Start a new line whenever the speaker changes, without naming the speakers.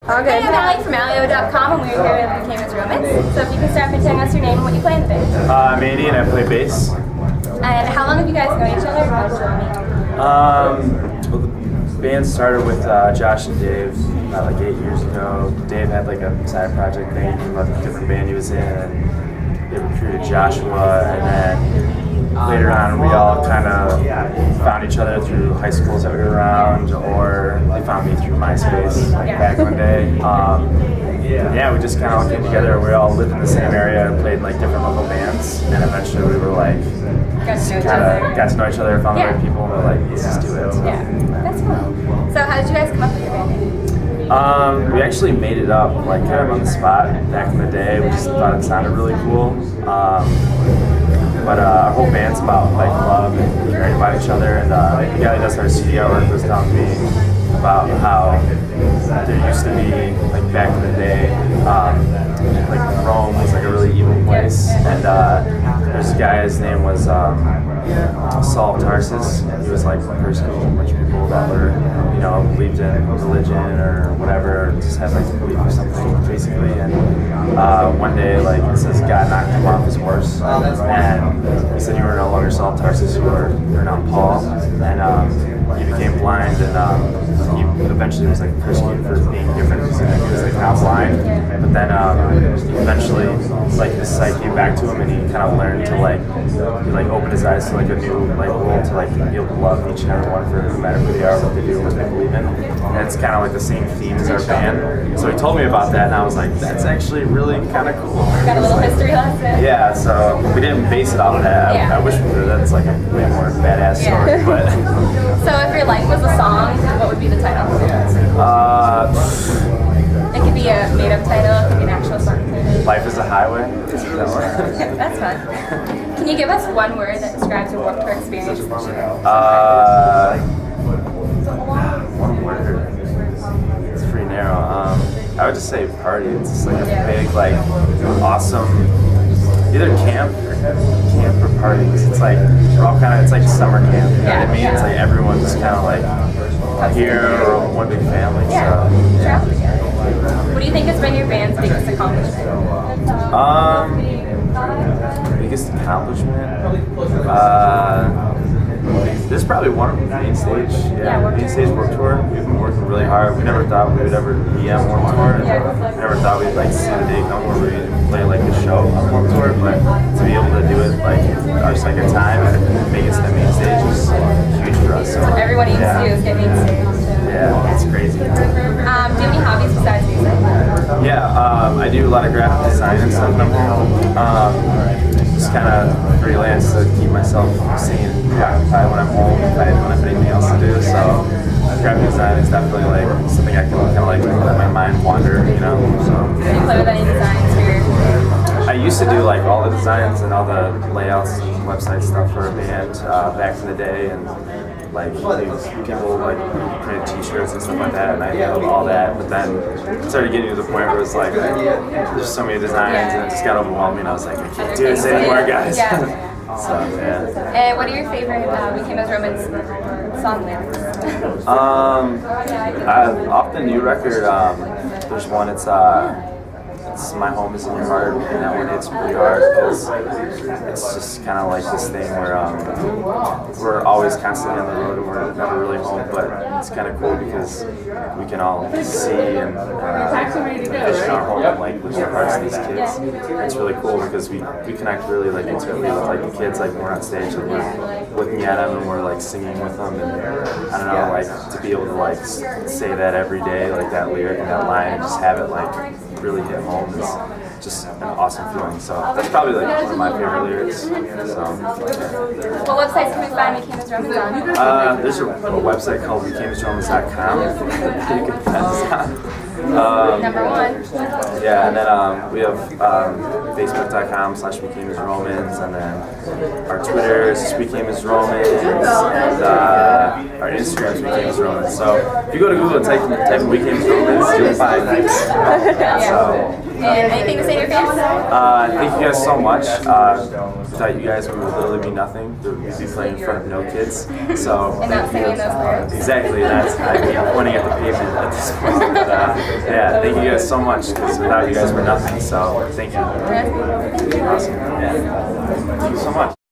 All good.
Hey, I'm Alli from AlliOhh.com, and we're here at the Camus Romans. So if you can start by telling us your name and what you play in the band.
I'm Andy and I play bass.
And how long have you guys known each other? How did you meet?
Well, the band started with Josh and Dave about like 8 years ago. Dave had like a side project thing about the different band he was in, and they recruited Joshua, and then later on we all kind of found each other through high schools that we were around, or they found me through MySpace like back in the day. Yeah, we just kind of all came together. We all lived in the same area and played in like different local bands, and eventually we were like got to know each other, found the right people, and we're like, let's just do it.
Yeah, that's cool. So how did you guys come up with your band?
We actually made it up like kind of on the spot back in the day. We just thought it sounded really cool. But our whole band's about like love and caring about each other. And the guy that does our CD artwork was telling me about how there used to be like back in the day, like Rome was like a really evil place, and there's a guy, his name was Saul of Tarsus, and he was like persecuting a bunch of people that were, you know, believed in religion or whatever, just had like a belief or something basically. And one day, like it says God knocked him off his horse, and he said, "You are no longer Saul of Tarsus, you're now Paul." And he became blind, and he eventually was like persecuted for being different because he was like now blind. But then eventually, like his sight came back to him, and he kind of learned to he opened his eyes to like a new like world, to like be able to love each and every one for no matter who they are, what they do, what they believe in. And it's kind of like the same theme as our band. So he told me about that, and I was like, that's actually really kind of cool.
Got a little history lesson.
Yeah, so we didn't base it off of that. I wish we could. That's like a way more badass story, but.
So if your life was a song, what would be the title? It could be a made-up title, it could be an actual song title.
Life is a highway.
That's fun. Can you give us one word that describes your Warped Tour experience?
One word. It's pretty narrow. I would just say party. It's just like a big, like, awesome, either camp or party. It's like we're all kind of, it's like summer camp. You know what I mean? It's like everyone's kind of like here, or one big family.
Yeah.
So.
What do you think has been your band's biggest accomplishment?
Biggest accomplishment? This is probably one of them, Main Stage. Main Stage Warped Tour. We've been working really hard. We never thought we would ever be on Warped Tour. We never thought we'd like see the day come where we'd play like a show on Warped Tour, but to be able to do it like our second time and make it to the Main Stage is huge for us.
So everyone needs to do is get Main Stage.
Yeah, it's crazy.
Do you have any hobbies besides music?
Yeah, I do a lot of graphic design and stuff when I'm home. Just kind of freelance to keep myself sane and preoccupied when I'm home if I don't have anything else to do. So graphic design is definitely like something I can kind of like let my mind wander, you know. So.
Do you play with any designs for?
I used to do like all the designs and all the layouts and website stuff for a band back in the day, and like people like printed T-shirts and stuff like that, and I did all that. But then it started getting to the point where it was like there's so many designs, and it just got overwhelming. And I was like, I can't do this anymore, guys. So yeah.
And what are your favorite We Came as Romans song lyrics?
Off the new record, there's one. It's My Home Is in Your Heart, and that one hits pretty hard because it's just kind of like this thing where we're always constantly on the road and we're never really home, but it's kind of cool because we can all see and vision our home like with the hearts of these kids. It's really cool because we connect really like intimately with like the kids, like when we're on stage and we're looking at them and we're like singing with them, and I don't know, like to be able to like say that every day, like that lyric and that line, and just have it like really hit home is just an awesome feeling. So that's probably like one of my favorite lyrics. So,
what websites can we find We Came as Romans on?
There's a website called WeCameAsRomans.com. You can find us on.
Number one.
Yeah, and then we have Facebook.com/WeCameAsRomans, and then our Twitter is WeCameAsRomans, and our Instagram is WeCameAsRomans. So if you go to Google and type in WeCameAsRomans, you'll find us. So.
And anything to say to your fans?
Thank you guys so much. Without you guys, we would literally be nothing. We'd be playing in front of no kids. So
and not singing those lyrics.
Exactly. I'm pointing at the pavement at this point. Yeah, thank you guys so much, because without you guys we're nothing, so thank you.
Thank you.
Awesome. Thank you so much.